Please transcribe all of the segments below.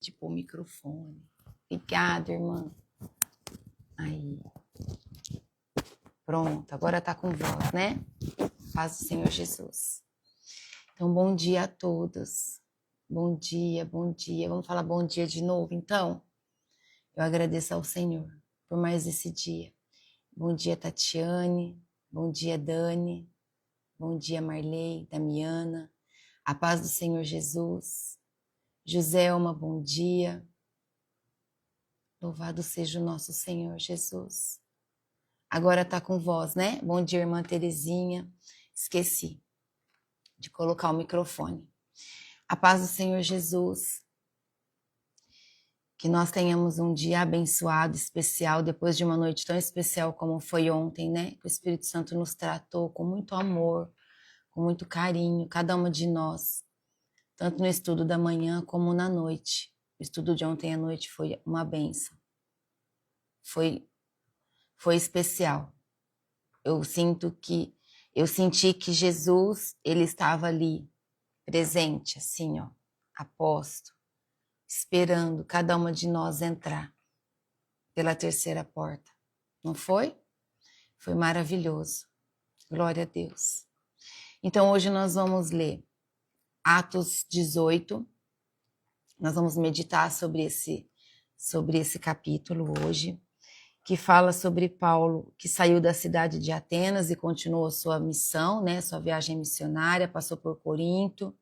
de pôr o microfone. Obrigada, irmã. Aí. Pronto, agora tá com voz, né? Paz do Senhor Jesus. Então, bom dia a todos. Bom dia, bom dia. Vamos falar bom dia de novo, então? Eu agradeço ao Senhor por mais esse dia. Bom dia, Tatiane. Bom dia, Dani. Bom dia, Marley, Damiana. A paz do Senhor Jesus. Joselma, bom dia. Louvado seja o nosso Senhor Jesus. Agora tá com voz, né? Bom dia, irmã Terezinha. Esqueci de colocar o microfone. A paz do Senhor Jesus. Que nós tenhamos um dia abençoado, especial, depois de uma noite tão especial como foi ontem, né? Que o Espírito Santo nos tratou com muito amor, com muito carinho, cada uma de nós. Tanto no estudo da manhã como na noite. O estudo de ontem à noite foi uma bênção. Foi especial. Eu senti que Jesus, ele estava ali, presente, assim, ó, aposto, esperando cada uma de nós entrar pela terceira porta. Não foi? Foi maravilhoso. Glória a Deus. Então, hoje nós vamos ler Atos 18. Nós vamos meditar sobre esse capítulo hoje, que fala sobre Paulo, que saiu da cidade de Atenas e continuou sua missão, né, sua viagem missionária, passou por Corinto,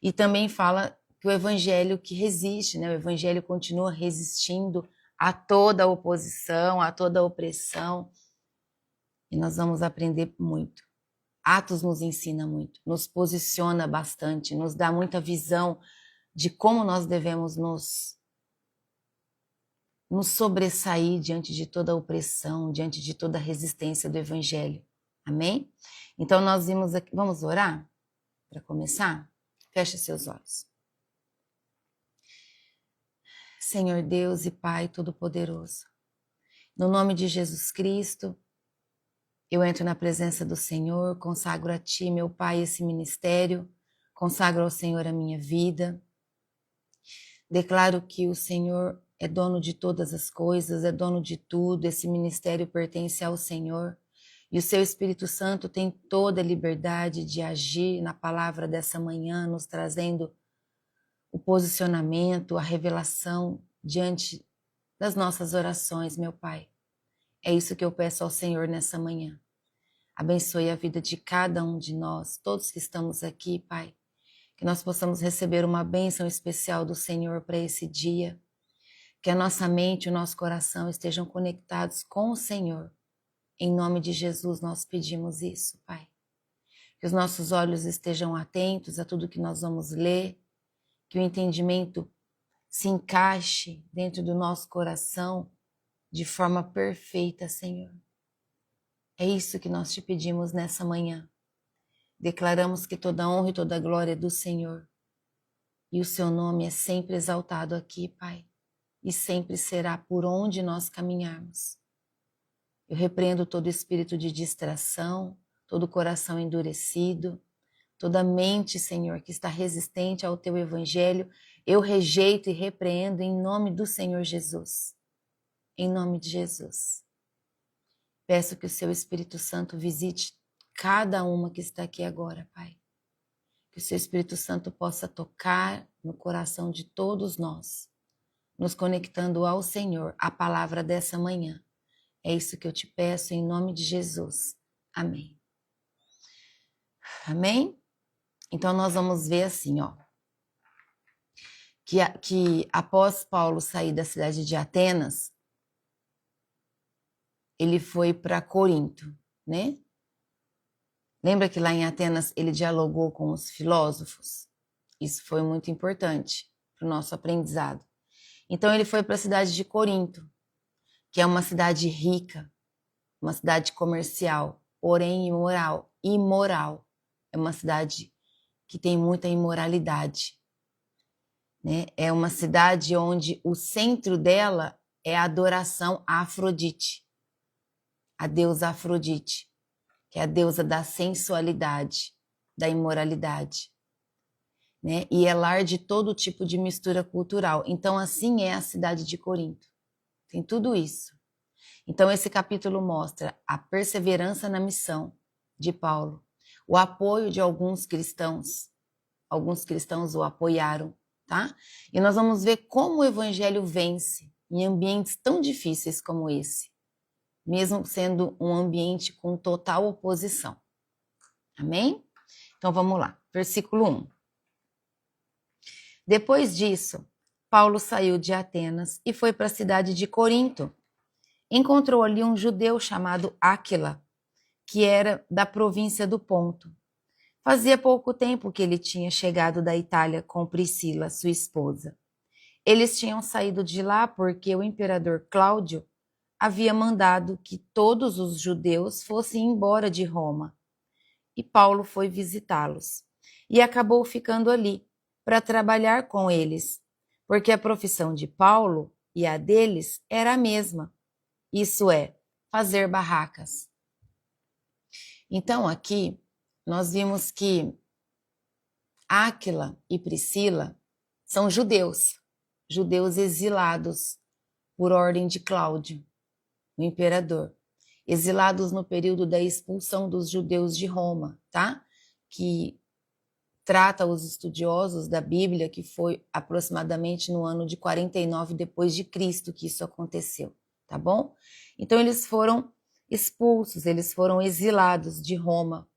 e também fala que o evangelho que resiste, né, o evangelho continua resistindo a toda a oposição, a toda a opressão, e nós vamos aprender muito. Atos nos ensina muito, nos posiciona bastante, nos dá muita visão de como nós devemos nos sobressair diante de toda a opressão, diante de toda a resistência do Evangelho. Amém? Então nós vimos aqui, vamos orar para começar? Feche seus olhos. Senhor Deus e Pai Todo-Poderoso, no nome de Jesus Cristo, eu entro na presença do Senhor, consagro a Ti, meu Pai, esse ministério, consagro ao Senhor a minha vida, declaro que o Senhor é dono de todas as coisas, é dono de tudo, esse ministério pertence ao Senhor. E o seu Espírito Santo tem toda a liberdade de agir na palavra dessa manhã, nos trazendo o posicionamento, a revelação diante das nossas orações, meu Pai. É isso que eu peço ao Senhor nessa manhã. Abençoe a vida de cada um de nós, todos que estamos aqui, Pai. Que nós possamos receber uma bênção especial do Senhor para esse dia. Que a nossa mente e o nosso coração estejam conectados com o Senhor. Em nome de Jesus nós pedimos isso, Pai. Que os nossos olhos estejam atentos a tudo que nós vamos ler. Que o entendimento se encaixe dentro do nosso coração de forma perfeita, Senhor. É isso que nós te pedimos nessa manhã. Declaramos que toda honra e toda glória é do Senhor. E o seu nome é sempre exaltado aqui, Pai. E sempre será por onde nós caminharmos. Eu repreendo todo espírito de distração, todo coração endurecido, toda mente, Senhor, que está resistente ao teu evangelho, eu rejeito e repreendo em nome do Senhor Jesus. Em nome de Jesus. Peço que o seu Espírito Santo visite cada uma que está aqui agora, Pai. Que o seu Espírito Santo possa tocar no coração de todos nós, nos conectando ao Senhor, a palavra dessa manhã. É isso que eu te peço em nome de Jesus. Amém. Amém? Então nós vamos ver assim, ó. Que após Paulo sair da cidade de Atenas, ele foi para Corinto, né? Lembra que lá em Atenas ele dialogou com os filósofos? Isso foi muito importante para o nosso aprendizado. Então ele foi para a cidade de Corinto, que é uma cidade rica, uma cidade comercial, porém imoral. É uma cidade que tem muita imoralidade, né? É uma cidade onde o centro dela é a adoração a Afrodite, a deusa Afrodite, que é a deusa da sensualidade, da imoralidade. né? E é lar de todo tipo de mistura cultural. Então, assim é a cidade de Corinto. Tem tudo isso. Então, esse capítulo mostra a perseverança na missão de Paulo, o apoio de alguns cristãos o apoiaram, tá? E nós vamos ver como o evangelho vence em ambientes tão difíceis como esse, mesmo sendo um ambiente com total oposição. Amém? Então vamos lá, versículo 1. Depois disso, Paulo saiu de Atenas e foi para a cidade de Corinto. Encontrou ali um judeu chamado Áquila, que era da província do Ponto. Fazia pouco tempo que ele tinha chegado da Itália com Priscila, sua esposa. Eles tinham saído de lá porque o imperador Cláudio havia mandado que todos os judeus fossem embora de Roma. E Paulo foi visitá-los. E acabou ficando ali para trabalhar com eles, porque a profissão de Paulo e a deles era a mesma. Isso é, fazer barracas. Então aqui nós vimos que Áquila e Priscila são judeus exilados por ordem de Cláudio, o imperador, exilados no período da expulsão dos judeus de Roma, tá? Que trata os estudiosos da Bíblia que foi aproximadamente no ano de 49 depois de Cristo que isso aconteceu, tá bom? Então eles foram expulsos, eles foram exilados de Roma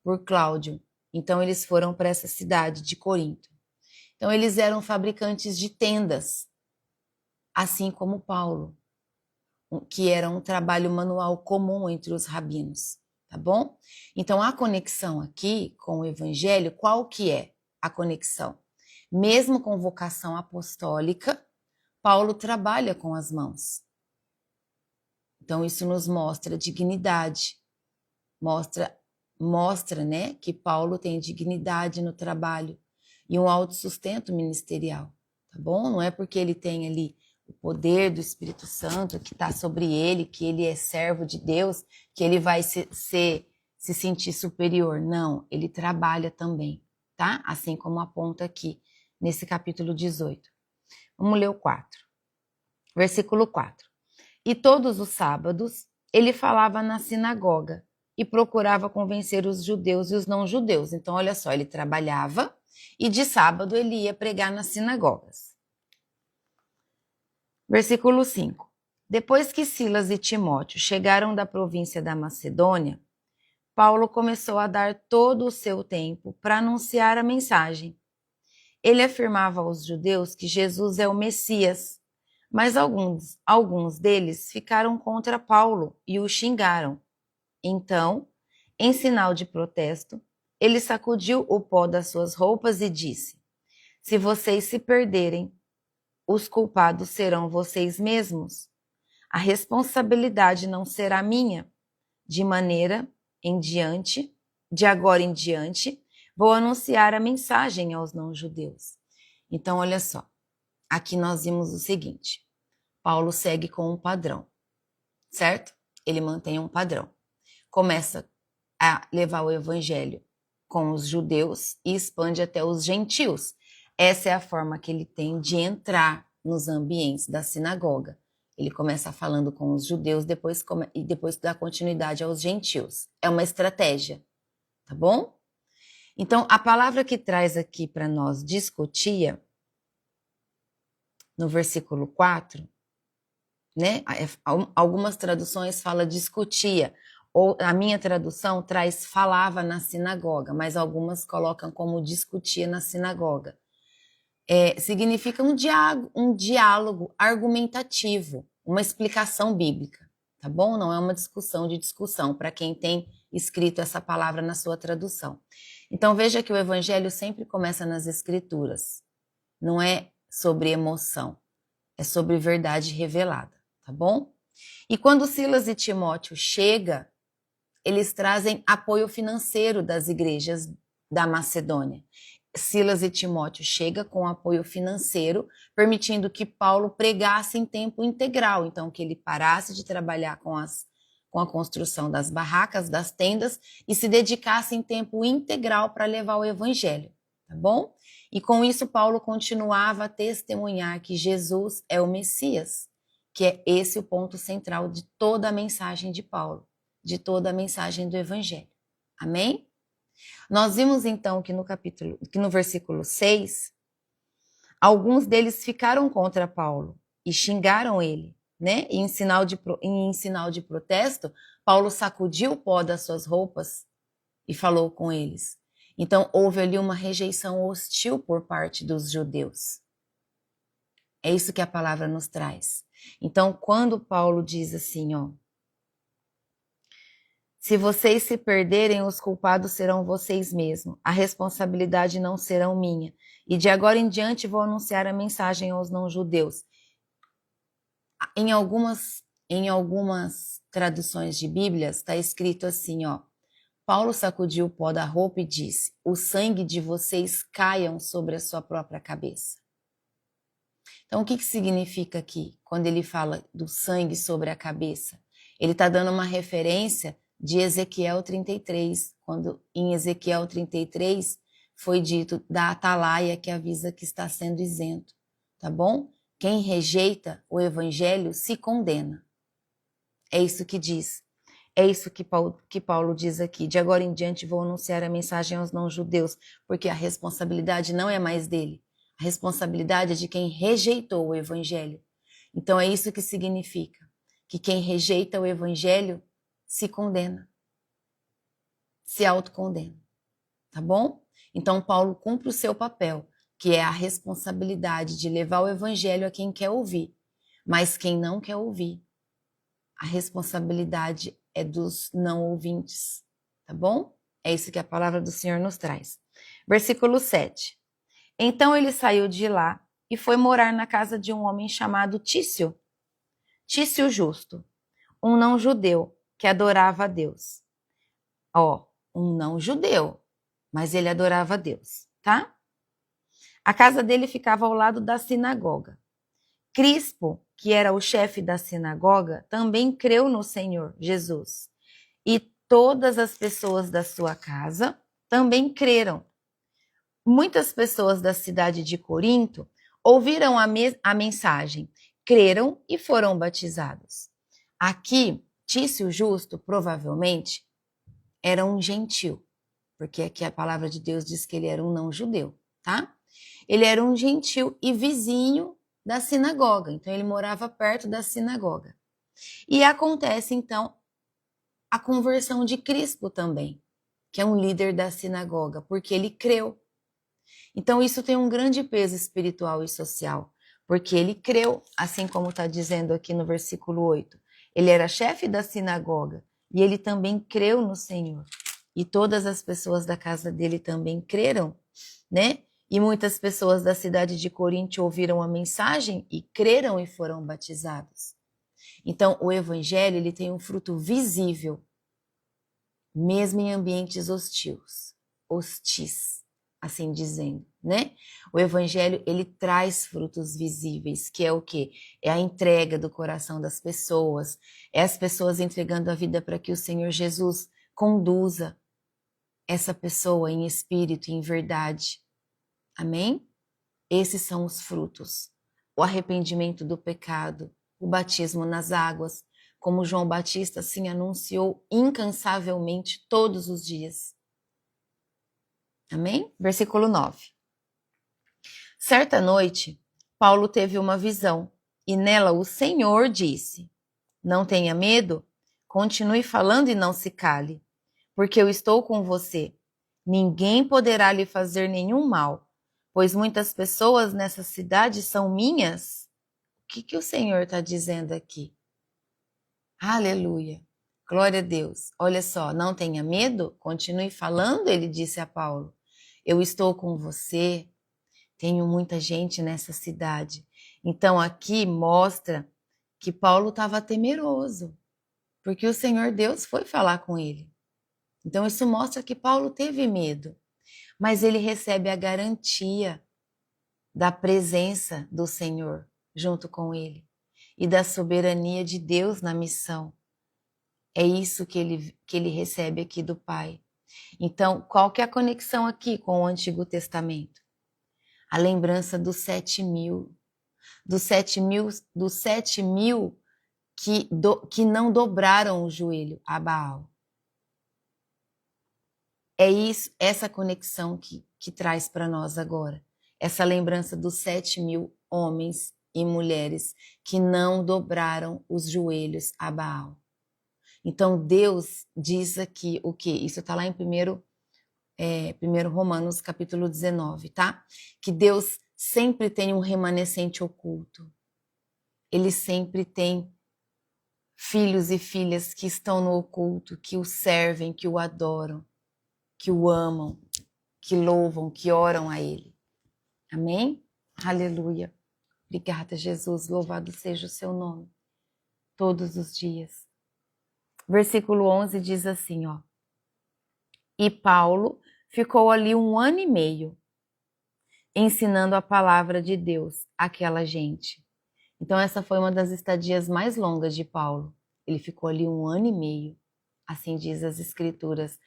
por Cláudio. Então eles foram para essa cidade de Corinto. Então eles eram fabricantes de tendas, assim como Paulo, que era um trabalho manual comum entre os rabinos, tá bom? Então a conexão aqui com o evangelho, qual que é a conexão? Mesmo com vocação apostólica, Paulo trabalha com as mãos. Então isso nos mostra dignidade, mostra, né, que Paulo tem dignidade no trabalho e um autossustento ministerial, tá bom? Não é porque ele tem ali o poder do Espírito Santo que está sobre ele, que ele é servo de Deus, que ele vai se sentir superior. Não, ele trabalha também, tá? Assim como aponta aqui nesse capítulo 18. Vamos ler o 4. Versículo 4. E todos os sábados ele falava na sinagoga e procurava convencer os judeus e os não-judeus. Então, olha só, ele trabalhava e de sábado ele ia pregar nas sinagogas. Versículo 5. Depois que Silas e Timóteo chegaram da província da Macedônia, Paulo começou a dar todo o seu tempo para anunciar a mensagem. Ele afirmava aos judeus que Jesus é o Messias, mas alguns deles ficaram contra Paulo e o xingaram. Então, em sinal de protesto, ele sacudiu o pó das suas roupas e disse: se vocês se perderem, os culpados serão vocês mesmos. A responsabilidade não será minha. De agora em diante, vou anunciar a mensagem aos não-judeus. Então, olha só, aqui nós vimos o seguinte: Paulo segue com um padrão, certo? Ele mantém um padrão. Começa a levar o evangelho com os judeus e expande até os gentios. Essa é a forma que ele tem de entrar nos ambientes da sinagoga. Ele começa falando com os judeus e depois dá continuidade aos gentios. É uma estratégia, tá bom? Então, a palavra que traz aqui para nós discutia, no versículo 4, né? Algumas traduções falam discutia, ou a minha tradução traz falava na sinagoga, mas algumas colocam como discutia na sinagoga. Significa um diálogo argumentativo, uma explicação bíblica, tá bom? Não é uma discussão, para quem tem escrito essa palavra na sua tradução. Então veja que o evangelho sempre começa nas escrituras, não é sobre emoção, é sobre verdade revelada, tá bom? E quando Silas e Timóteo chegam, eles trazem apoio financeiro das igrejas da Macedônia. Silas e Timóteo chegam com apoio financeiro, permitindo que Paulo pregasse em tempo integral, então que ele parasse de trabalhar com a construção das barracas, das tendas, e se dedicasse em tempo integral para levar o evangelho, tá bom? E com isso Paulo continuava a testemunhar que Jesus é o Messias, que é esse o ponto central de toda a mensagem de Paulo, de toda a mensagem do Evangelho. Amém? Nós vimos então que no versículo 6, alguns deles ficaram contra Paulo e xingaram ele, né? E em sinal de protesto, Paulo sacudiu o pó das suas roupas e falou com eles. Então, houve ali uma rejeição hostil por parte dos judeus. É isso que a palavra nos traz. Então, quando Paulo diz assim, ó, se vocês se perderem, os culpados serão vocês mesmos. A responsabilidade não será minha. E de agora em diante vou anunciar a mensagem aos não-judeus. Em algumas traduções de Bíblia está escrito assim, ó. Paulo sacudiu o pó da roupa e disse, o sangue de vocês caiam sobre a sua própria cabeça. Então, o que significa aqui, quando ele fala do sangue sobre a cabeça? Ele está dando uma referência de Ezequiel 33, quando em Ezequiel 33 foi dito da atalaia que avisa que está sendo isento, tá bom? Quem rejeita o evangelho se condena. É isso que diz. É isso que Paulo diz aqui. De agora em diante vou anunciar a mensagem aos não-judeus, porque a responsabilidade não é mais dele. A responsabilidade é de quem rejeitou o evangelho. Então é isso que significa, que quem rejeita o evangelho se condena, se autocondena, tá bom? Então Paulo cumpre o seu papel, que é a responsabilidade de levar o evangelho a quem quer ouvir, mas quem não quer ouvir, a responsabilidade é dos não ouvintes, tá bom? É isso que a palavra do Senhor nos traz. Versículo 7. Então ele saiu de lá e foi morar na casa de um homem chamado Tício Justo, um não-judeu que adorava a Deus. Ó, um não-judeu, mas ele adorava a Deus, tá? A casa dele ficava ao lado da sinagoga. Crispo, que era o chefe da sinagoga, também creu no Senhor Jesus. E todas as pessoas da sua casa também creram. Muitas pessoas da cidade de Corinto ouviram a mensagem, creram e foram batizados. Aqui, Tício Justo, provavelmente, era um gentil, porque aqui a palavra de Deus diz que ele era um não-judeu, tá? Ele era um gentil e vizinho da sinagoga, então ele morava perto da sinagoga. E acontece, então, a conversão de Crispo também, que é um líder da sinagoga, porque ele creu. Então isso tem um grande peso espiritual e social, porque ele creu, assim como está dizendo aqui no versículo 8. Ele era chefe da sinagoga e ele também creu no Senhor. E todas as pessoas da casa dele também creram, né? E muitas pessoas da cidade de Corinto ouviram a mensagem e creram e foram batizados. Então, o evangelho ele tem um fruto visível, mesmo em ambientes hostis, assim dizendo, né? O evangelho ele traz frutos visíveis, que é o quê? É a entrega do coração das pessoas, é as pessoas entregando a vida para que o Senhor Jesus conduza essa pessoa em espírito e em verdade. Amém? Esses são os frutos. O arrependimento do pecado, o batismo nas águas, como João Batista assim anunciou incansavelmente todos os dias. Amém? Versículo 9. Certa noite, Paulo teve uma visão e nela o Senhor disse: não tenha medo, continue falando e não se cale, porque eu estou com você. Ninguém poderá lhe fazer nenhum mal, pois muitas pessoas nessa cidade são minhas. O que o Senhor está dizendo aqui? Aleluia. Glória a Deus. Olha só, não tenha medo, continue falando, ele disse a Paulo. Eu estou com você, tenho muita gente nessa cidade. Então aqui mostra que Paulo estava temeroso, porque o Senhor Deus foi falar com ele. Então isso mostra que Paulo teve medo, mas ele recebe a garantia da presença do Senhor junto com ele e da soberania de Deus na missão. É isso que ele recebe aqui do Pai. Então, qual que é a conexão aqui com o Antigo Testamento? A lembrança dos 7.000. Dos 7.000 que não dobraram o joelho a Baal. É isso, essa conexão que traz para nós agora. Essa lembrança dos 7.000 homens e mulheres que não dobraram os joelhos a Baal. Então Deus diz aqui o quê? Isso está lá em 1 Romanos capítulo 19, tá? Que Deus sempre tem um remanescente oculto. Ele sempre tem filhos e filhas que estão no oculto, que o servem, que o adoram, que o amam, que louvam, que oram a Ele. Amém? Aleluia. Obrigada, Jesus. Louvado seja o seu nome. Todos os dias. Versículo 11 diz assim, ó. E Paulo ficou ali 1 ano e meio, ensinando a palavra de Deus àquela gente. Então essa foi uma das estadias mais longas de Paulo. Ele ficou ali 1 ano e meio, assim diz as escrituras,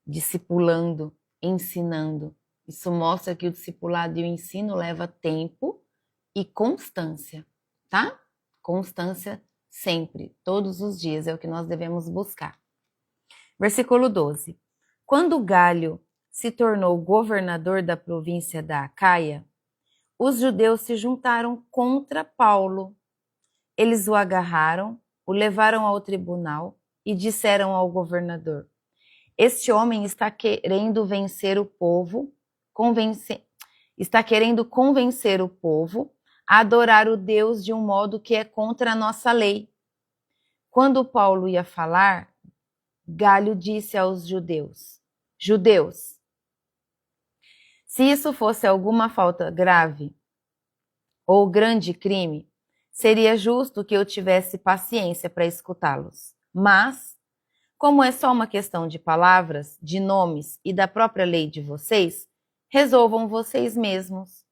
discipulando, ensinando. Isso mostra que o discipulado e o ensino leva tempo e constância, tá? Constância sempre, todos os dias, é o que nós devemos buscar. Versículo 12. Quando Galho se tornou governador da província da Acaia, os judeus se juntaram contra Paulo. Eles o agarraram, o levaram ao tribunal e disseram ao governador: este homem está querendo vencer o povo, está querendo convencer o povo a adorar o Deus de um modo que é contra a nossa lei. Quando Paulo ia falar, Galho disse aos judeus: Judeus, se isso fosse alguma falta grave ou grande crime, seria justo que eu tivesse paciência para escutá-los. Mas, como é só uma questão de palavras, de nomes e da própria lei de vocês, resolvam vocês mesmos.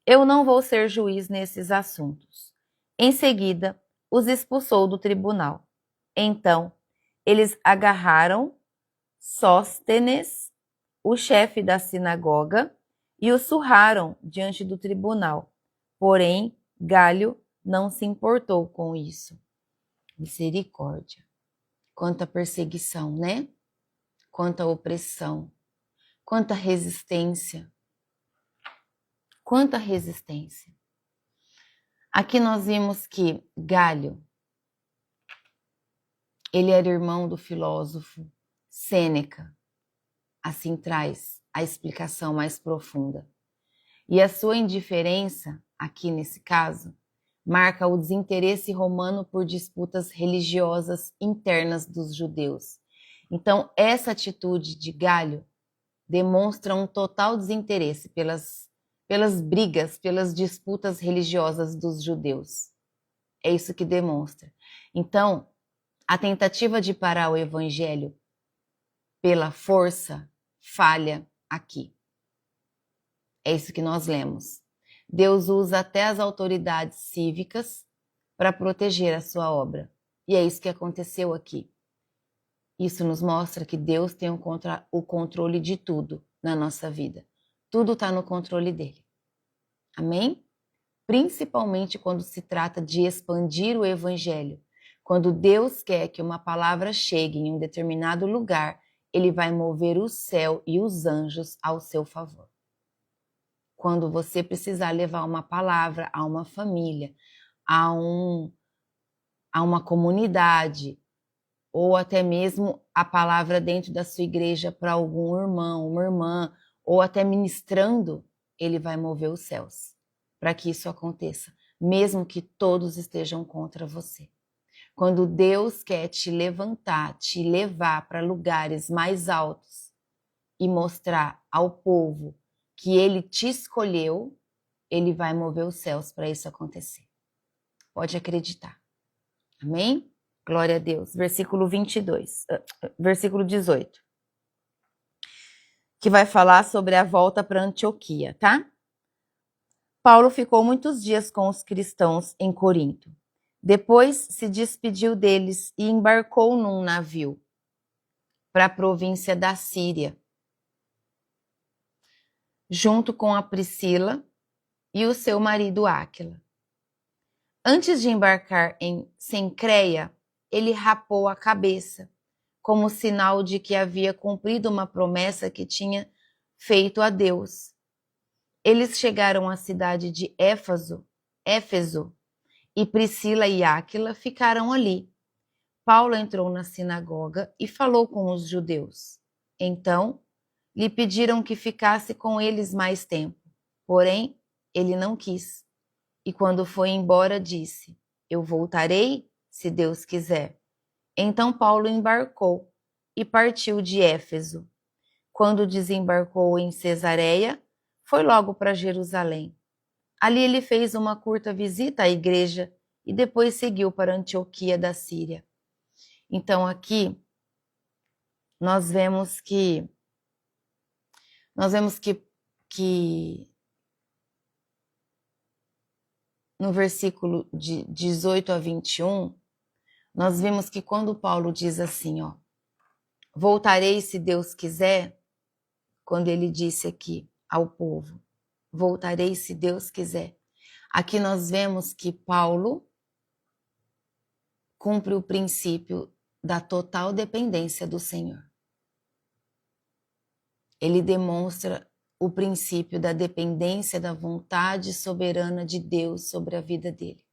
Eu não vou ser juiz nesses assuntos. Em seguida, os expulsou do tribunal. Então, eles agarraram Sóstenes, o chefe da sinagoga, e o surraram diante do tribunal. Porém, Galho não se importou com isso. Misericórdia. Quanta perseguição, né? Quanta opressão. Quanta resistência. Quanta resistência. Aqui nós vimos que Galho, ele era irmão do filósofo Sêneca. Assim traz a explicação mais profunda. E a sua indiferença, aqui nesse caso, marca o desinteresse romano por disputas religiosas internas dos judeus. Então, essa atitude de Galho demonstra um total desinteresse pelas brigas, pelas disputas religiosas dos judeus. É isso que demonstra. Então, a tentativa de parar o evangelho pela força falha aqui. É isso que nós lemos. Deus usa até as autoridades cívicas para proteger a sua obra. E é isso que aconteceu aqui. Isso nos mostra que Deus tem o controle de tudo na nossa vida. Tudo está no controle dele. Amém? Principalmente quando se trata de expandir o evangelho. Quando Deus quer que uma palavra chegue em um determinado lugar, ele vai mover o céu e os anjos ao seu favor. Quando você precisar levar uma palavra a uma família, a uma comunidade, ou até mesmo a palavra dentro da sua igreja para algum irmão, uma irmã, ou até ministrando, ele vai mover os céus para que isso aconteça, mesmo que todos estejam contra você. Quando Deus quer te levantar, te levar para lugares mais altos e mostrar ao povo que ele te escolheu, ele vai mover os céus para isso acontecer. Pode acreditar. Amém? Glória a Deus. Versículo 18. Que vai falar sobre a volta para Antioquia, tá? Paulo ficou muitos dias com os cristãos em Corinto. Depois se despediu deles e embarcou num navio para a província da Síria. junto com a Priscila e o seu marido Áquila. Antes de embarcar em Cencreia, ele rapou a cabeça, como sinal de que havia cumprido uma promessa que tinha feito a Deus. Eles chegaram à cidade de Éfeso, e Priscila e Áquila ficaram ali. Paulo entrou na sinagoga e falou com os judeus. Então, lhe pediram que ficasse com eles mais tempo. Porém, ele não quis. E quando foi embora, disse: Eu voltarei, se Deus quiser. Então Paulo embarcou e partiu de Éfeso. Quando desembarcou em Cesareia, foi logo para Jerusalém. Ali ele fez uma curta visita à igreja e depois seguiu para Antioquia da Síria. Então aqui nós vemos que no versículo de 18 a 21, nós vimos que quando Paulo diz assim, ó, voltarei se Deus quiser, quando ele disse aqui ao povo, voltarei se Deus quiser. Aqui nós vemos que Paulo cumpre o princípio da total dependência do Senhor. Ele demonstra o princípio da dependência da vontade soberana de Deus sobre a vida dele.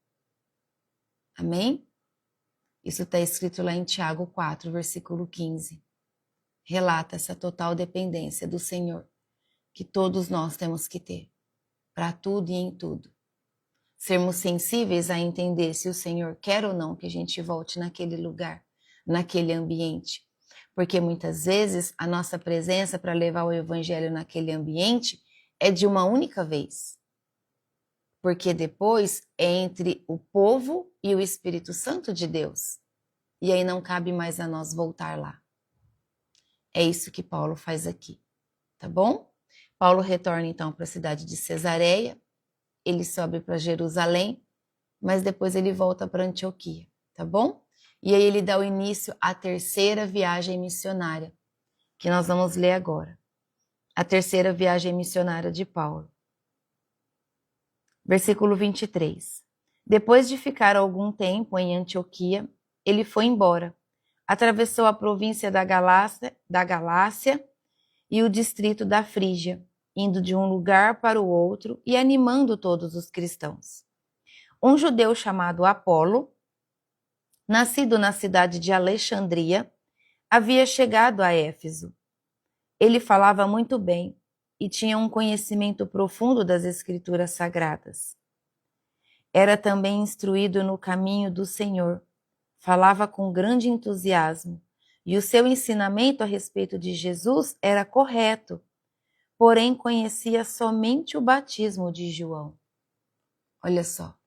Amém? Isso está escrito lá em Tiago 4, versículo 15. Relata essa total dependência do Senhor, que todos nós temos que ter, para tudo e em tudo. Sermos sensíveis a entender se o Senhor quer ou não que a gente volte naquele lugar, naquele ambiente. Porque muitas vezes a nossa presença para levar o evangelho naquele ambiente é de uma única vez. Porque depois é entre o povo e o Espírito Santo de Deus. E aí não cabe mais a nós voltar lá. É isso que Paulo faz aqui, tá bom? Paulo retorna então para a cidade de Cesareia, ele sobe para Jerusalém, mas depois ele volta para Antioquia, tá bom? E aí ele dá o início à terceira viagem missionária, que nós vamos ler agora. A terceira viagem missionária de Paulo. Versículo 23. Depois de ficar algum tempo em Antioquia, ele foi embora. Atravessou a província da Galácia e o distrito da Frígia, indo de um lugar para o outro e animando todos os cristãos. Um judeu chamado Apolo, nascido na cidade de Alexandria, havia chegado a Éfeso. Ele falava muito bem e tinha um conhecimento profundo das Escrituras Sagradas. Era também instruído no caminho do Senhor, falava com grande entusiasmo, e o seu ensinamento a respeito de Jesus era correto, porém conhecia somente o batismo de João. Olha só,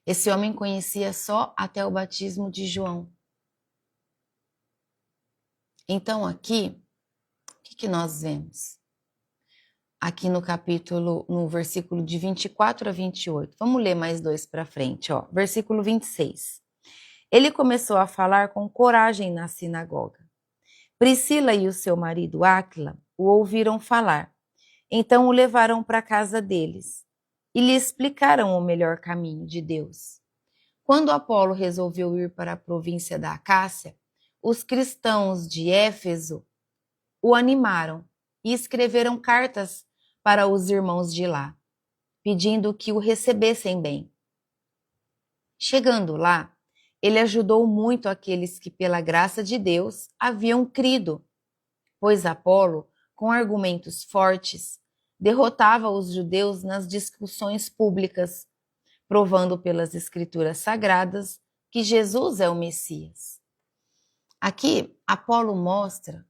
esse homem conhecia só até o batismo de João. Então aqui, o que nós vemos? Aqui no versículo de 24 a 28. Vamos ler mais dois para frente, ó. Versículo 26. Ele começou a falar com coragem na sinagoga. Priscila e o seu marido Áquila o ouviram falar. Então o levaram para a casa deles e lhe explicaram o melhor caminho de Deus. Quando Apolo resolveu ir para a província da Acácia, os cristãos de Éfeso o animaram e escreveram cartas para os irmãos de lá, pedindo que o recebessem bem. Chegando lá, ele ajudou muito aqueles que, pela graça de Deus, haviam crido, pois Apolo, com argumentos fortes, derrotava os judeus nas discussões públicas, provando pelas Escrituras Sagradas que Jesus é o Messias. Aqui, Apolo mostra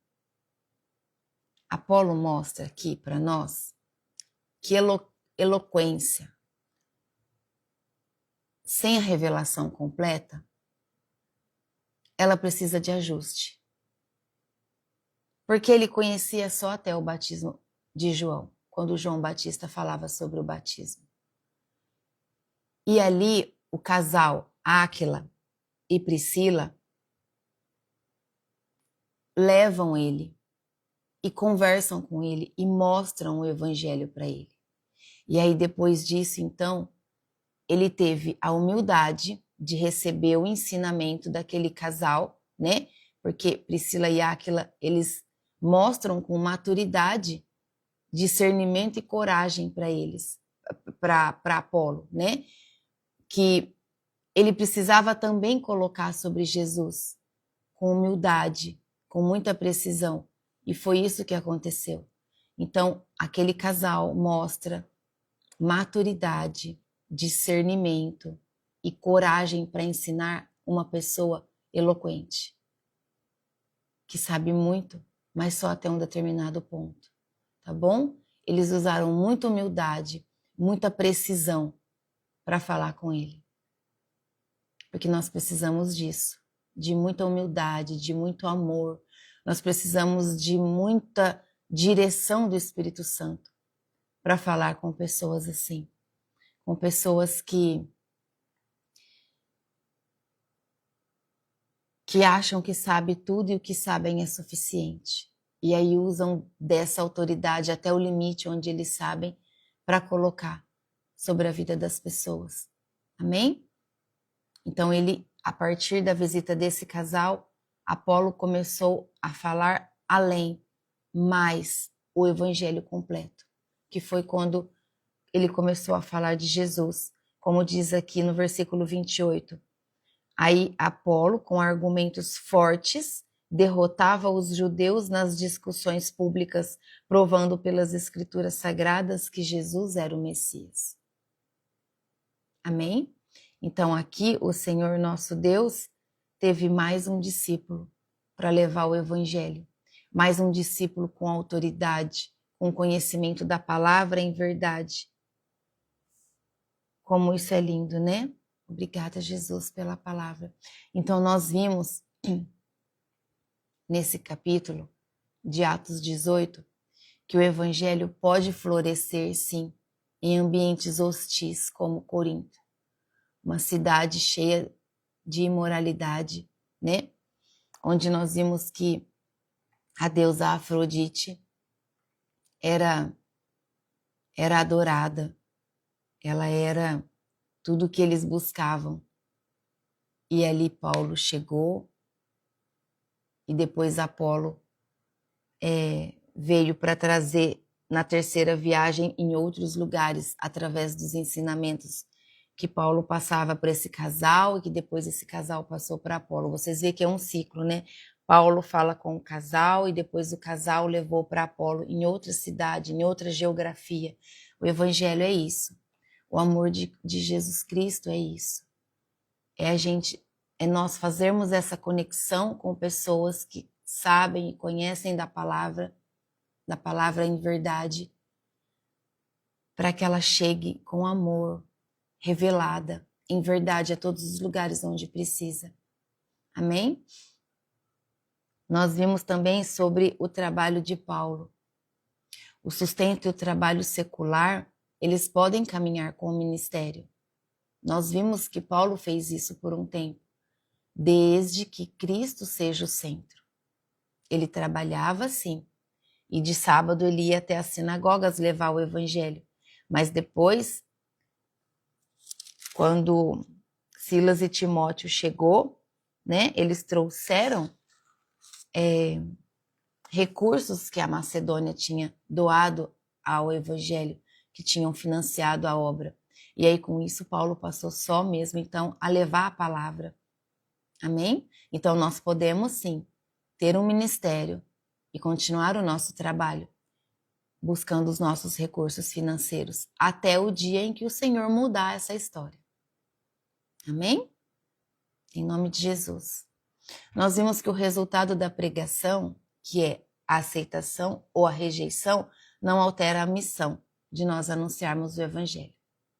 aqui para nós que eloquência sem a revelação completa, ela precisa de ajuste. Porque ele conhecia só até o batismo de João, quando João Batista falava sobre o batismo. E ali o casal Áquila e Priscila levam ele e conversam com ele e mostram o evangelho para ele. E aí depois disso, então, ele teve a humildade de receber o ensinamento daquele casal, né? Porque Priscila e Áquila, eles mostram com maturidade, discernimento e coragem para eles, para Apolo, né? Que ele precisava também colocar sobre Jesus com humildade, com muita precisão. E foi isso que aconteceu. Então, aquele casal mostra maturidade, discernimento e coragem para ensinar uma pessoa eloquente, que sabe muito, mas só até um determinado ponto, tá bom? Eles usaram muita humildade, muita precisão para falar com ele, porque nós precisamos disso, de muita humildade, de muito amor, nós precisamos de muita direção do Espírito Santo para falar com pessoas assim, com pessoas que acham que sabe tudo e o que sabem é suficiente. E aí usam dessa autoridade até o limite onde eles sabem para colocar sobre a vida das pessoas. Amém? Então ele, a partir da visita desse casal, Apolo começou a falar além, mais o evangelho completo, que foi quando ele começou a falar de Jesus, como diz aqui no versículo 28. Aí Apolo, com argumentos fortes, derrotava os judeus nas discussões públicas, provando pelas escrituras sagradas que Jesus era o Messias. Amém? Então aqui o Senhor nosso Deus teve mais um discípulo para levar o evangelho, mais um discípulo com autoridade, com conhecimento da palavra em verdade. Como isso é lindo, né? Obrigada, Jesus, pela palavra. Então, nós vimos nesse capítulo de Atos 18 que o evangelho pode florescer, sim, em ambientes hostis como Corinto, uma cidade cheia de imoralidade, né? Onde nós vimos que a deusa Afrodite era adorada, ela era tudo o que eles buscavam. E ali Paulo chegou e depois Apolo veio para trazer na terceira viagem em outros lugares, através dos ensinamentos que Paulo passava para esse casal e que depois esse casal passou para Apolo. Vocês veem que é um ciclo, né? Paulo fala com o casal e depois o casal levou para Apolo em outra cidade, em outra geografia. O evangelho é isso. O amor de Jesus Cristo é isso. É nós fazermos essa conexão com pessoas que sabem e conhecem da palavra em verdade, para que ela chegue com amor, revelada em verdade a todos os lugares onde precisa. Amém? Nós vimos também sobre o trabalho de Paulo. O sustento e o trabalho secular, eles podem caminhar com o ministério. Nós vimos que Paulo fez isso por um tempo, desde que Cristo seja o centro. Ele trabalhava sim, e de sábado ele ia até as sinagogas levar o evangelho. Mas depois, quando Silas e Timóteo chegou, né, eles trouxeram recursos que a Macedônia tinha doado ao evangelho, que tinham financiado a obra. E aí com isso Paulo passou só mesmo então a levar a palavra. Amém? Então nós podemos sim ter um ministério e continuar o nosso trabalho, buscando os nossos recursos financeiros, até o dia em que o Senhor mudar essa história. Amém? Em nome de Jesus. Nós vimos que o resultado da pregação, que é a aceitação ou a rejeição, não altera a missão de nós anunciarmos o evangelho,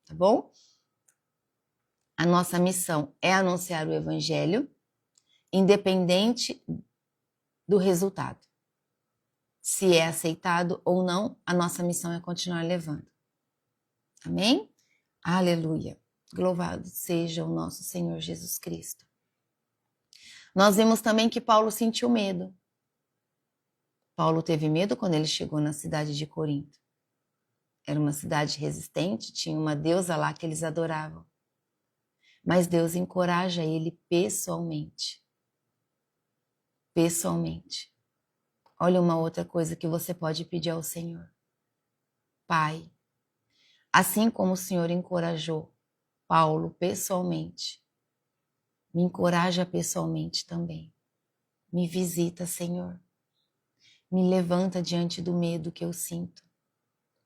tá bom? A nossa missão é anunciar o evangelho, independente do resultado. Se é aceitado ou não, a nossa missão é continuar levando. Amém? Aleluia. Louvado seja o nosso Senhor Jesus Cristo. Nós vimos também que Paulo sentiu medo. Paulo teve medo quando ele chegou na cidade de Corinto. Era uma cidade resistente, tinha uma deusa lá que eles adoravam. Mas Deus encoraja ele pessoalmente. Pessoalmente. Olha uma outra coisa que você pode pedir ao Senhor. Pai, assim como o Senhor encorajou Paulo pessoalmente, me encoraja pessoalmente também. Me visita, Senhor. Me levanta diante do medo que eu sinto.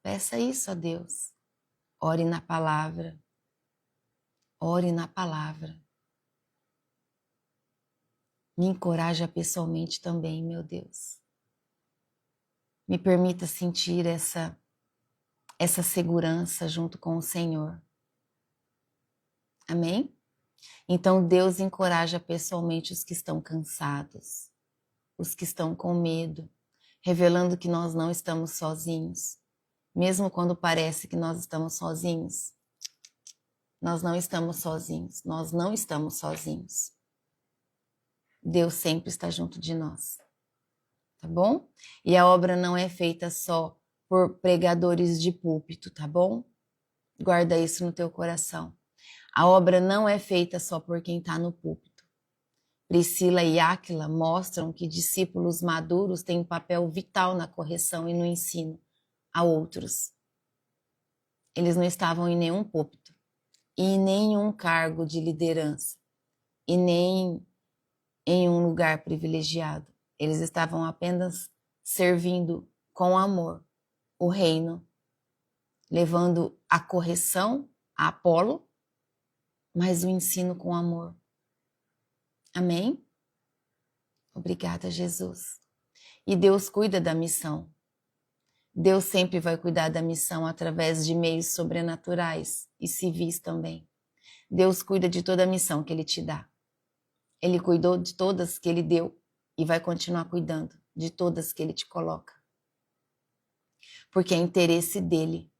Peça isso a Deus. Ore na palavra. Ore na palavra. Me encoraja pessoalmente também, meu Deus. Me permita sentir essa segurança junto com o Senhor. Amém? Então Deus encoraja pessoalmente os que estão cansados, os que estão com medo, revelando que nós não estamos sozinhos. Mesmo quando parece que nós estamos sozinhos, nós não estamos sozinhos, nós não estamos sozinhos. Deus sempre está junto de nós, tá bom? E a obra não é feita só por pregadores de púlpito, tá bom? Guarda isso no teu coração. A obra não é feita só por quem está no púlpito. Priscila e Áquila mostram que discípulos maduros têm um papel vital na correção e no ensino a outros. Eles não estavam em nenhum púlpito, e em nenhum cargo de liderança, e nem em um lugar privilegiado. Eles estavam apenas servindo com amor o reino, levando a correção a Apolo, mas o ensino com amor. Amém? Obrigada, Jesus. E Deus cuida da missão. Deus sempre vai cuidar da missão através de meios sobrenaturais e civis também. Deus cuida de toda a missão que Ele te dá. Ele cuidou de todas que Ele deu e vai continuar cuidando de todas que Ele te coloca. Porque é interesse dEle,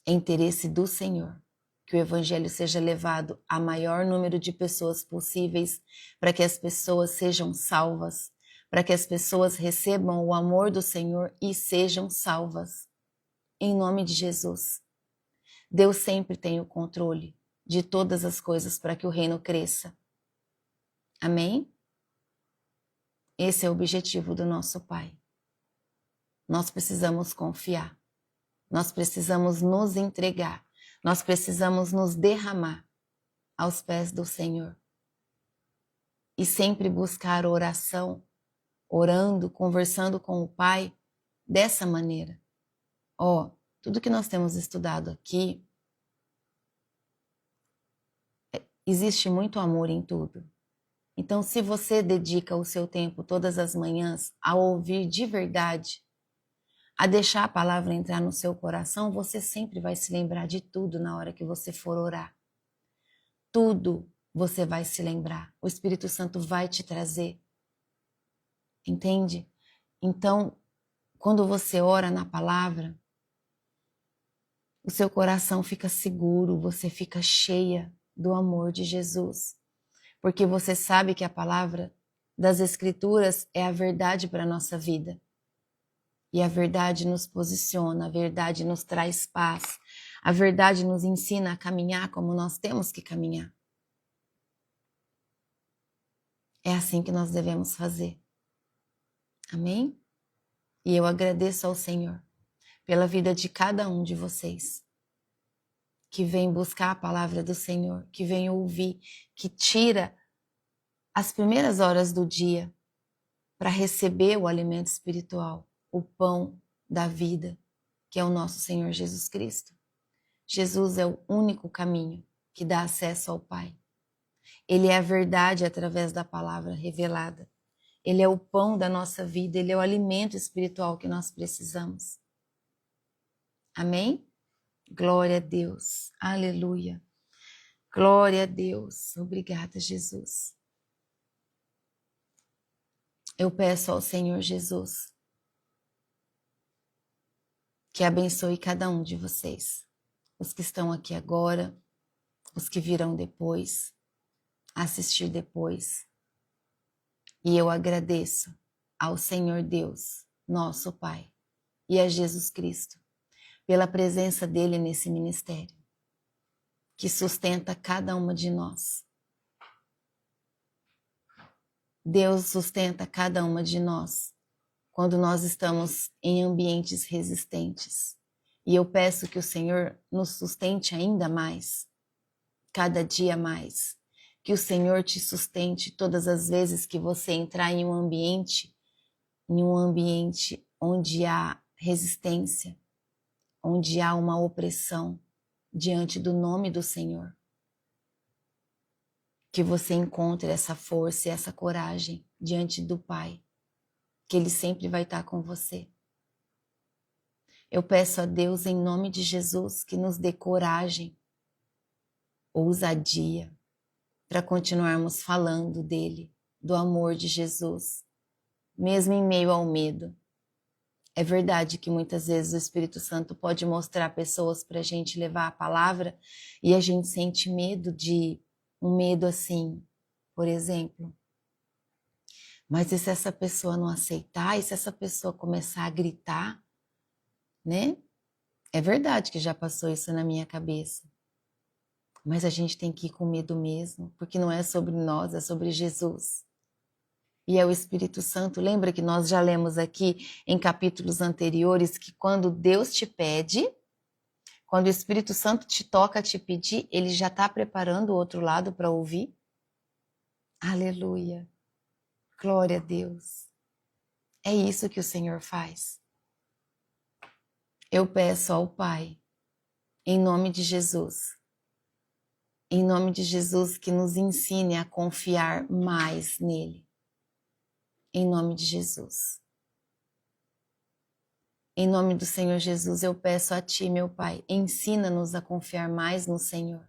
é interesse do Senhor, que o Evangelho seja levado a maior número de pessoas possíveis, para que as pessoas sejam salvas, para que as pessoas recebam o amor do Senhor e sejam salvas. Em nome de Jesus. Deus sempre tem o controle de todas as coisas para que o reino cresça. Amém? Esse é o objetivo do nosso Pai. Nós precisamos confiar. Nós precisamos nos entregar. Nós precisamos nos derramar aos pés do Senhor. E sempre buscar oração, orando, conversando com o Pai dessa maneira. Tudo que nós temos estudado aqui, existe muito amor em tudo. Então, se você dedica o seu tempo todas as manhãs a ouvir de verdade, a deixar a palavra entrar no seu coração, você sempre vai se lembrar de tudo na hora que você for orar. Tudo você vai se lembrar. O Espírito Santo vai te trazer. Entende? Então, quando você ora na palavra, o seu coração fica seguro, você fica cheia do amor de Jesus. Porque você sabe que a palavra das Escrituras é a verdade para a nossa vida. E a verdade nos posiciona, a verdade nos traz paz, a verdade nos ensina a caminhar como nós temos que caminhar. É assim que nós devemos fazer. Amém? E eu agradeço ao Senhor pela vida de cada um de vocês que vem buscar a palavra do Senhor, que vem ouvir, que tira as primeiras horas do dia para receber o alimento espiritual, o pão da vida, que é o nosso Senhor Jesus Cristo. Jesus é o único caminho que dá acesso ao Pai. Ele é a verdade através da palavra revelada. Ele é o pão da nossa vida, ele é o alimento espiritual que nós precisamos. Amém? Glória a Deus. Aleluia. Glória a Deus. Obrigada, Jesus. Eu peço ao Senhor Jesus que abençoe cada um de vocês, os que estão aqui agora, os que virão depois, assistir depois. E eu agradeço ao Senhor Deus, nosso Pai, e a Jesus Cristo, pela presença dele nesse ministério, que sustenta cada uma de nós. Deus sustenta cada uma de nós quando nós estamos em ambientes resistentes. E eu peço que o Senhor nos sustente ainda mais, cada dia mais. Que o Senhor te sustente todas as vezes que você entrar em um ambiente onde há resistência, onde há uma opressão diante do nome do Senhor. Que você encontre essa força e essa coragem diante do Pai, que Ele sempre vai estar com você. Eu peço a Deus, em nome de Jesus, que nos dê coragem, ousadia, para continuarmos falando dele, do amor de Jesus, mesmo em meio ao medo. É verdade que muitas vezes o Espírito Santo pode mostrar pessoas para a gente levar a palavra e a gente sente medo um medo assim, por exemplo. Mas e se essa pessoa não aceitar? E se essa pessoa começar a gritar? Né? É verdade que já passou isso na minha cabeça. Mas a gente tem que ir com medo mesmo, porque não é sobre nós, é sobre Jesus. E é o Espírito Santo. Lembra que nós já lemos aqui em capítulos anteriores que quando Deus te pede, quando o Espírito Santo te toca a te pedir, ele já está preparando o outro lado para ouvir? Aleluia! Glória a Deus! É isso que o Senhor faz. Eu peço ao Pai, em nome de Jesus, que nos ensine a confiar mais nele. Em nome de Jesus. Em nome do Senhor Jesus, eu peço a Ti, meu Pai, ensina-nos a confiar mais no Senhor.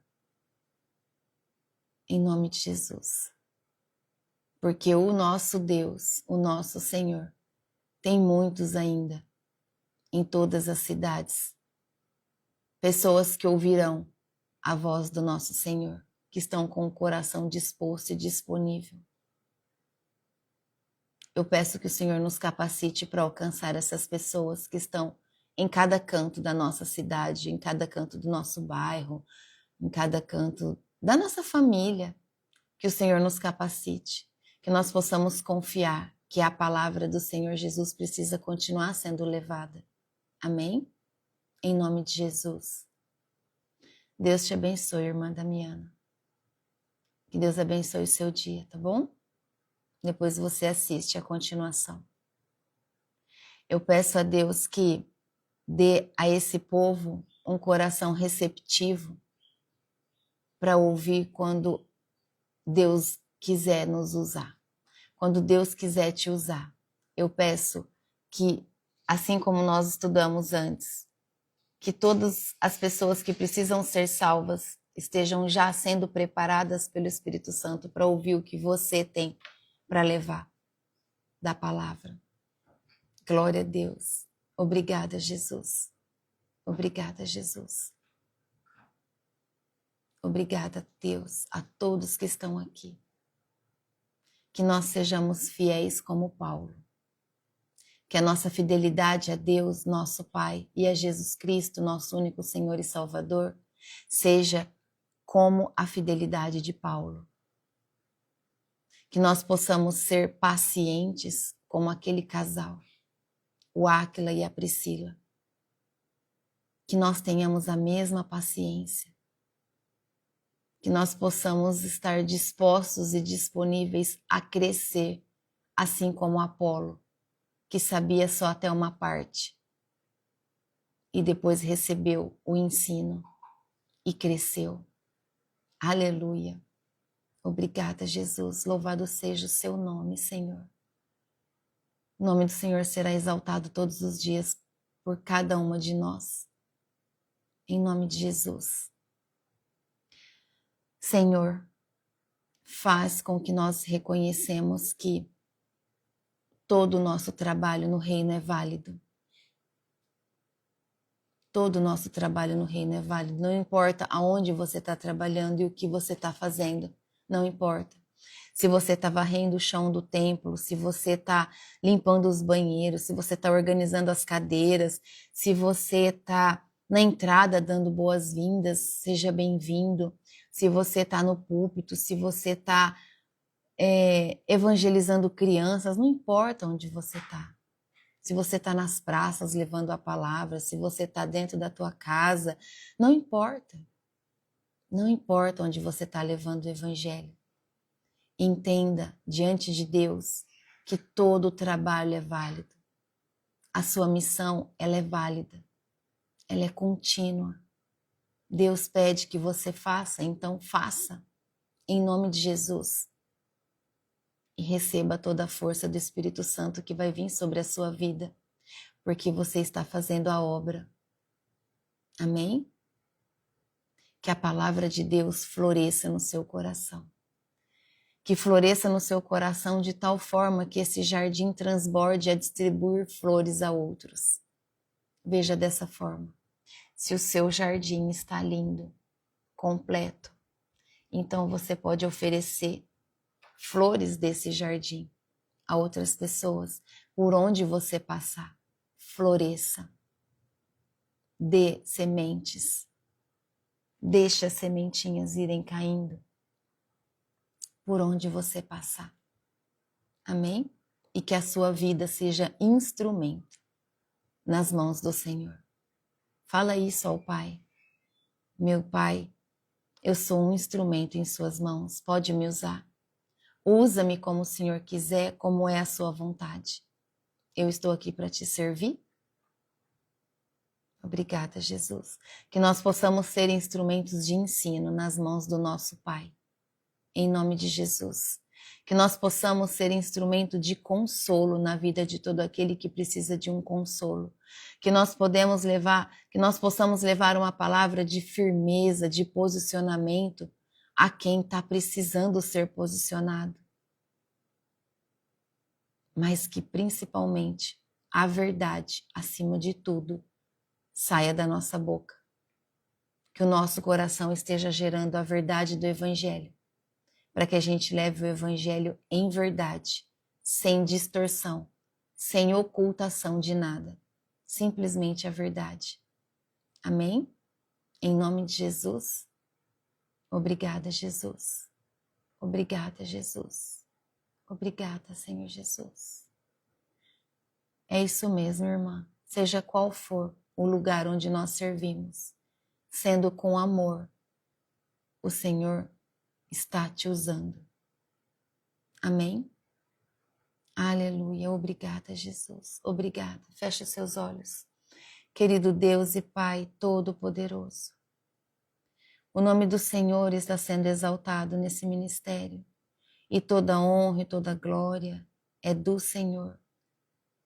Em nome de Jesus. Porque o nosso Deus, o nosso Senhor, tem muitos ainda, em todas as cidades. Pessoas que ouvirão a voz do nosso Senhor, que estão com o coração disposto e disponível. Eu peço que o Senhor nos capacite para alcançar essas pessoas que estão em cada canto da nossa cidade, em cada canto do nosso bairro, em cada canto da nossa família. Que o Senhor nos capacite, que nós possamos confiar que a palavra do Senhor Jesus precisa continuar sendo levada. Amém? Em nome de Jesus. Deus te abençoe, irmã Damiana. Que Deus abençoe o seu dia, tá bom? Depois você assiste a continuação. Eu peço a Deus que dê a esse povo um coração receptivo para ouvir quando Deus quiser nos usar. Quando Deus quiser te usar. Eu peço que, assim como nós estudamos antes, que todas as pessoas que precisam ser salvas estejam já sendo preparadas pelo Espírito Santo para ouvir o que você tem para levar da palavra. Glória a Deus. Obrigada, Jesus. Obrigada, Jesus. Obrigada, Deus, a todos que estão aqui. Que nós sejamos fiéis como Paulo. Que a nossa fidelidade a Deus, nosso Pai, e a Jesus Cristo, nosso único Senhor e Salvador, seja como a fidelidade de Paulo. Que nós possamos ser pacientes como aquele casal, o Áquila e a Priscila. Que nós tenhamos a mesma paciência. Que nós possamos estar dispostos e disponíveis a crescer, assim como Apolo, que sabia só até uma parte e depois recebeu o ensino e cresceu. Aleluia. Obrigada, Jesus. Louvado seja o seu nome, Senhor. O nome do Senhor será exaltado todos os dias por cada uma de nós. Em nome de Jesus. Senhor, faz com que nós reconhecemos que todo o nosso trabalho no reino é válido. Todo o nosso trabalho no reino é válido. Não importa aonde você está trabalhando e o que você está fazendo. Não importa. se você está varrendo o chão do templo, se você está limpando os banheiros, se você está organizando as cadeiras, se você está na entrada dando boas-vindas, seja bem-vindo. Se você está no púlpito, se você está evangelizando crianças, não importa onde você está. Se você está nas praças levando a palavra, se você está dentro da tua casa, não importa. Não importa onde você está levando o evangelho. Entenda diante de Deus que todo o trabalho é válido. A sua missão, ela é válida. Ela é contínua. Deus pede que você faça, então faça. Em nome de Jesus. E receba toda a força do Espírito Santo que vai vir sobre a sua vida, porque você está fazendo a obra. Amém? Que a palavra de Deus floresça no seu coração. Que floresça no seu coração de tal forma que esse jardim transborde a distribuir flores a outros. Veja dessa forma. Se o seu jardim está lindo, completo, então você pode oferecer flores desse jardim a outras pessoas, por onde você passar. Floresça. Dê sementes. Deixe as sementinhas irem caindo por onde você passar. Amém? E que a sua vida seja instrumento nas mãos do Senhor. Fala isso ao Pai. Meu Pai, eu sou um instrumento em suas mãos, pode me usar. Usa-me como o Senhor quiser, como é a sua vontade. Eu estou aqui para te servir. Obrigada, Jesus. Que nós possamos ser instrumentos de ensino nas mãos do nosso Pai. Em nome de Jesus. Que nós possamos ser instrumento de consolo na vida de todo aquele que precisa de um consolo. Que nós possamos levar uma palavra de firmeza, de posicionamento a quem está precisando ser posicionado. Mas que principalmente a verdade, acima de tudo, saia da nossa boca. Que o nosso coração esteja gerando a verdade do Evangelho, para que a gente leve o Evangelho em verdade, sem distorção, sem ocultação de nada, simplesmente a verdade. Amém? Em nome de Jesus. Obrigada, Jesus. Obrigada, Jesus. Obrigada, Senhor Jesus. É isso mesmo, irmã. Seja qual for o lugar onde nós servimos, sendo com amor, o Senhor está te usando. Amém? Aleluia. Obrigada, Jesus. Obrigada. Feche os seus olhos. Querido Deus e Pai Todo-Poderoso, o nome do Senhor está sendo exaltado nesse ministério e toda honra e toda glória é do Senhor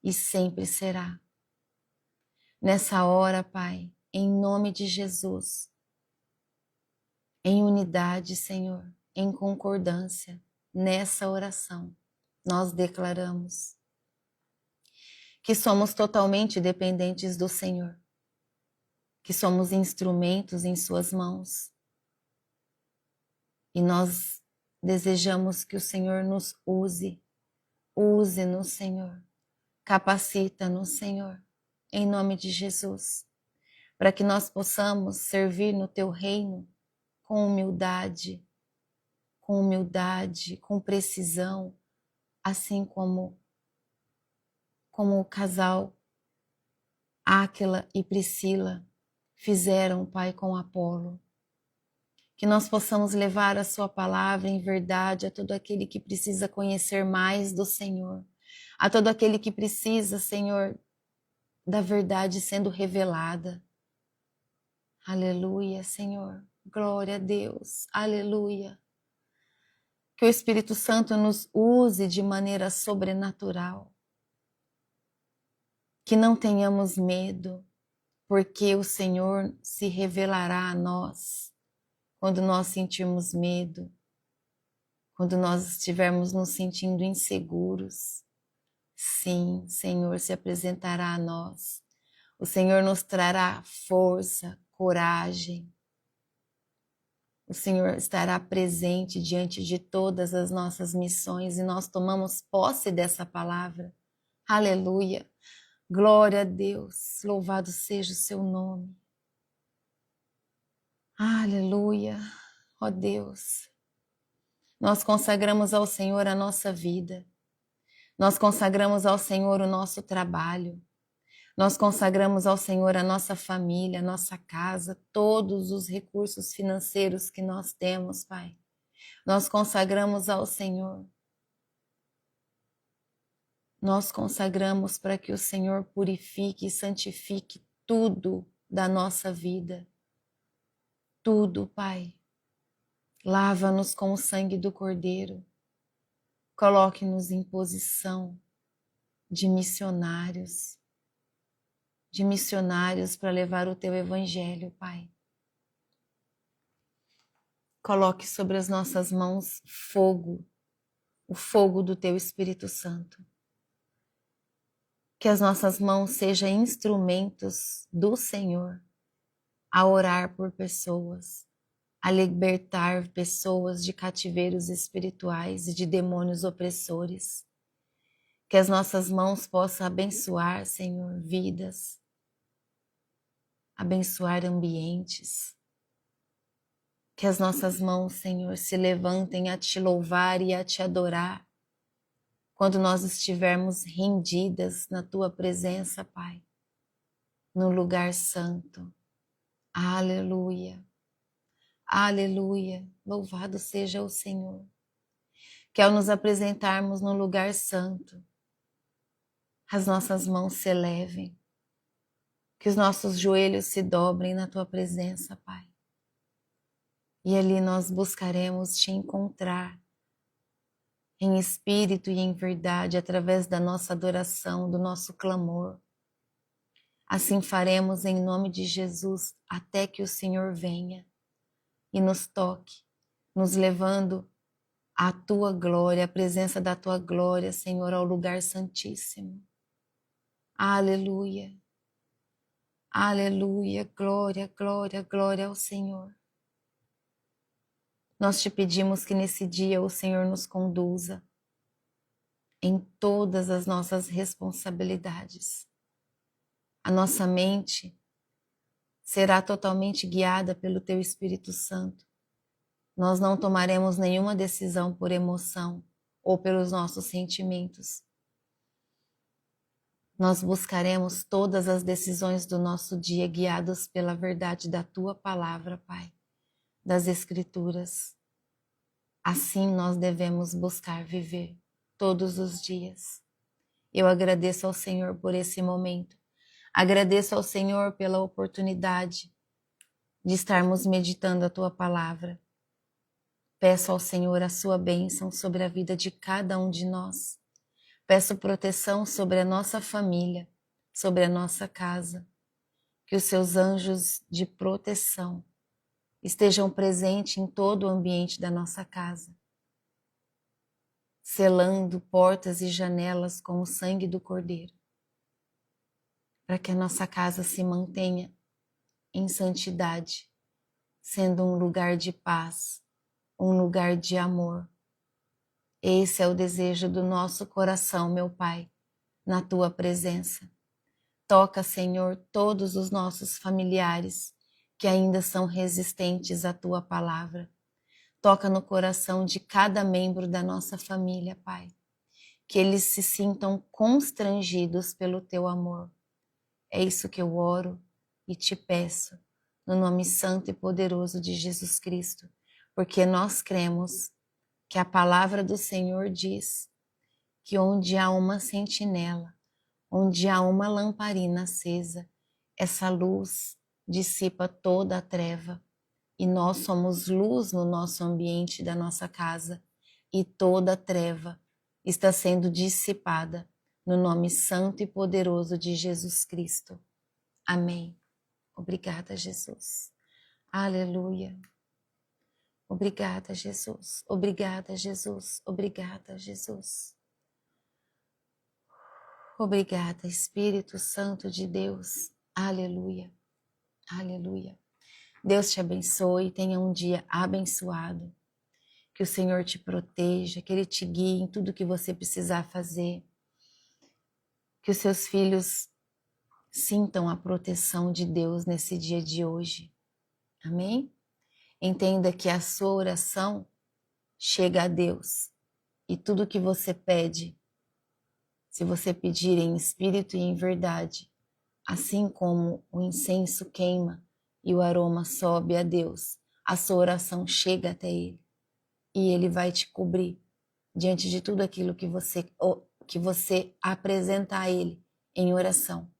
e sempre será. Nessa hora, Pai, em nome de Jesus, em unidade, Senhor, em concordância, nessa oração, nós declaramos que somos totalmente dependentes do Senhor, que somos instrumentos em Suas mãos. E nós desejamos que o Senhor nos use-nos, Senhor, capacita-nos, Senhor, em nome de Jesus, para que nós possamos servir no Teu reino com humildade, com precisão, assim como o casal Áquila e Priscila fizeram, Pai, com Apolo. Que nós possamos levar a Sua palavra em verdade a todo aquele que precisa conhecer mais do Senhor, a todo aquele que precisa, Senhor, da verdade sendo revelada. Aleluia, Senhor. Glória a Deus. Aleluia. Que o Espírito Santo nos use de maneira sobrenatural. Que não tenhamos medo, porque o Senhor se revelará a nós quando nós sentirmos medo, quando nós estivermos nos sentindo inseguros. Sim, o Senhor se apresentará a nós. O Senhor nos trará força, coragem. O Senhor estará presente diante de todas as nossas missões e nós tomamos posse dessa palavra. Aleluia. Glória a Deus. Louvado seja o seu nome. Aleluia. Ó Deus. Nós consagramos ao Senhor a nossa vida. Nós consagramos ao Senhor o nosso trabalho. Nós consagramos ao Senhor a nossa família, a nossa casa, todos os recursos financeiros que nós temos, Pai. Nós consagramos ao Senhor. Nós consagramos para que o Senhor purifique e santifique tudo da nossa vida. Tudo, Pai. Lava-nos com o sangue do Cordeiro. Coloque-nos em posição de missionários para levar o Teu Evangelho, Pai. Coloque sobre as nossas mãos fogo, o fogo do Teu Espírito Santo. Que as nossas mãos sejam instrumentos do Senhor a orar por pessoas, a libertar pessoas de cativeiros espirituais e de demônios opressores. Que as nossas mãos possam abençoar, Senhor, vidas, abençoar ambientes. Que as nossas mãos, Senhor, se levantem a Te louvar e a Te adorar quando nós estivermos rendidas na Tua presença, Pai, no lugar santo. Aleluia, aleluia, louvado seja o Senhor. Que ao nos apresentarmos no lugar santo, as nossas mãos se elevem, que os nossos joelhos se dobrem na Tua presença, Pai. E ali nós buscaremos Te encontrar em espírito e em verdade, através da nossa adoração, do nosso clamor. Assim faremos em nome de Jesus, até que o Senhor venha e nos toque, nos levando à Tua glória, à presença da Tua glória, Senhor, ao lugar santíssimo. Aleluia, aleluia, glória, glória, glória ao Senhor. Nós Te pedimos que nesse dia o Senhor nos conduza em todas as nossas responsabilidades. A nossa mente será totalmente guiada pelo Teu Espírito Santo. Nós não tomaremos nenhuma decisão por emoção ou pelos nossos sentimentos. Nós buscaremos todas as decisões do nosso dia guiados pela verdade da Tua palavra, Pai, das Escrituras. Assim nós devemos buscar viver todos os dias. Eu agradeço ao Senhor por esse momento. Agradeço ao Senhor pela oportunidade de estarmos meditando a Tua palavra. Peço ao Senhor a Sua bênção sobre a vida de cada um de nós. Peço proteção sobre a nossa família, sobre a nossa casa. Que os Seus anjos de proteção estejam presentes em todo o ambiente da nossa casa, selando portas e janelas com o sangue do Cordeiro, para que a nossa casa se mantenha em santidade, sendo um lugar de paz, um lugar de amor. Esse é o desejo do nosso coração, meu Pai, na Tua presença. Toca, Senhor, todos os nossos familiares que ainda são resistentes à Tua palavra. Toca no coração de cada membro da nossa família, Pai. Que eles se sintam constrangidos pelo Teu amor. É isso que eu oro e Te peço, no nome santo e poderoso de Jesus Cristo, porque nós cremos que a palavra do Senhor diz que onde há uma sentinela, onde há uma lamparina acesa, essa luz dissipa toda a treva. E nós somos luz no nosso ambiente da nossa casa, e toda a treva está sendo dissipada no nome santo e poderoso de Jesus Cristo. Amém. Obrigada, Jesus. Aleluia. Obrigada, Jesus. Obrigada, Jesus. Obrigada, Jesus. Obrigada, Espírito Santo de Deus. Aleluia. Aleluia. Deus te abençoe, tenha um dia abençoado. Que o Senhor te proteja, que Ele te guie em tudo que você precisar fazer. Que os seus filhos sintam a proteção de Deus nesse dia de hoje. Amém? Entenda que a sua oração chega a Deus. E tudo que você pede, se você pedir em espírito e em verdade, assim como o incenso queima e o aroma sobe a Deus, a sua oração chega até Ele. E Ele vai te cobrir diante de tudo aquilo que você apresentar a Ele em oração.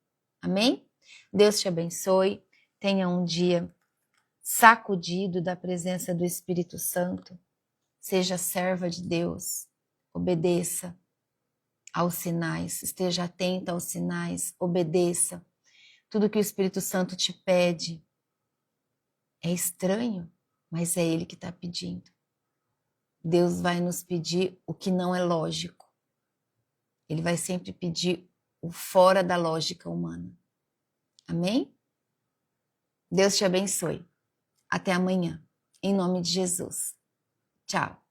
Amém? Deus te abençoe. Tenha um dia sacudido da presença do Espírito Santo. Seja serva de Deus. Obedeça aos sinais. Esteja atenta aos sinais. Obedeça. Tudo que o Espírito Santo te pede é estranho, mas é Ele que está pedindo. Deus vai nos pedir o que não é lógico. Ele vai sempre pedir o fora da lógica humana. Amém? Deus te abençoe. Até amanhã. Em nome de Jesus. Tchau.